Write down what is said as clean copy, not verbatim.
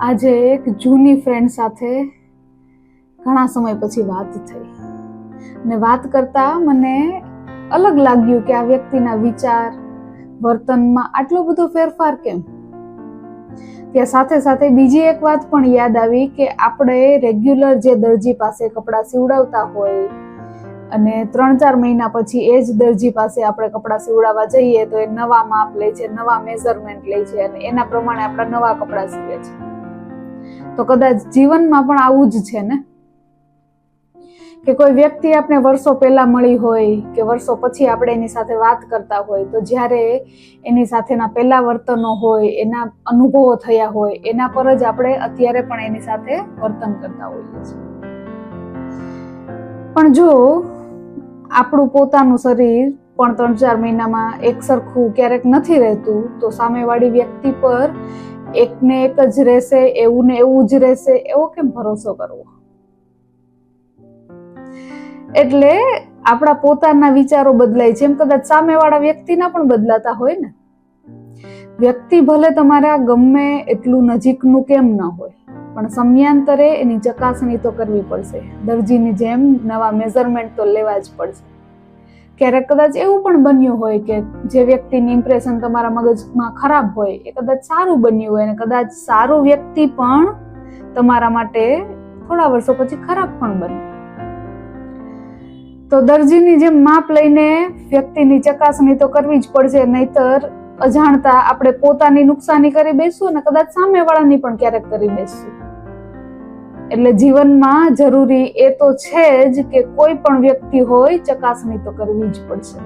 આજે એક જૂની ફ્રેન્ડ સાથે ઘણા સમય પછી વાત થઈ અને વાત કરતા મને અલગ લાગ્યું કે આ વ્યક્તિના વિચાર વર્તનમાં આટલો બધો ફેરફાર કેમ. ત્યાં સાથે સાથે બીજી એક વાત પણ યાદ આવી કે આપણે રેગ્યુલર જે દરજી પાસે કપડાં સીવડાવતા હોય અને 3-4 મહિના પછી એ જ દરજી પાસે આપણે કપડાં સીવડાવવા જઈએ તો એ નવા માપ લે છે, નવા મેઝરમેન્ટ લે છે અને એના પ્રમાણે આપણા નવા કપડાં સીવે છે. તો કદાચ જીવનમાં પણ આવું જ છે ને, કે કોઈ વ્યક્તિ આપણે વર્ષો પહેલા મળી હોય કે વર્ષો પછી આપણે એની સાથે વાત કરતા હોય તો જ્યારે એની સાથેના પહેલા વર્તનો હોય, એના અનુભવો થયા હોય, એના પર જ આપણે અત્યારે પણ એની સાથે વર્તન કરતા હોઈએ છીએ. પણ જો આપણું પોતાનું શરીર પણ 3-4 મહિનામાં એક સરખું ક્યારેક નથી રહેતું તો સામેવાળી વ્યક્તિ પર એકને એક જ રહેશે, એવું ને એવું જ રહેશે, એવો કેમ ભરોસો કરવો? એટલે આપણા પોતાના વિચારો બદલાય છે એમ કદાચ સામેવાળા વ્યક્તિના પણ બદલાતા હોય ને. વ્યક્તિ ભલે તમારા ગમે એટલું નજીકનું કેમ ન હોય, પણ સમયાંતરે એની ચકાસણી તો કરવી પડશે. દરજીની જેમ નવા મેઝરમેન્ટ તો લેવા જ પડશે. ક્યારેક કદાચ એવું પણ બન્યું હોય કે જે વ્યક્તિની ઇમ્પ્રેશન તમારા મગજમાં ખરાબ હોય એ કદાચ સારું બન્યું હોય અને કદાચ સારું વ્યક્તિ પણ તમારા માટે થોડા વર્ષો પછી ખરાબ પણ બને. તો દરજીની જેમ માપ લઈને વ્યક્તિની ચકાસણી તો કરવી જ પડશે, નહીતર અજાણતા આપણે પોતાની નુકસાની કરી બેસવું અને કદાચ સામેવાળાની પણ ક્યારેક કરી બેસવું. એટલે જીવનમાં જરૂરી એ તો છે જ કે કોઈ પણ વ્યક્તિ હોય ચકાસણી તો કરવી જ પડશે.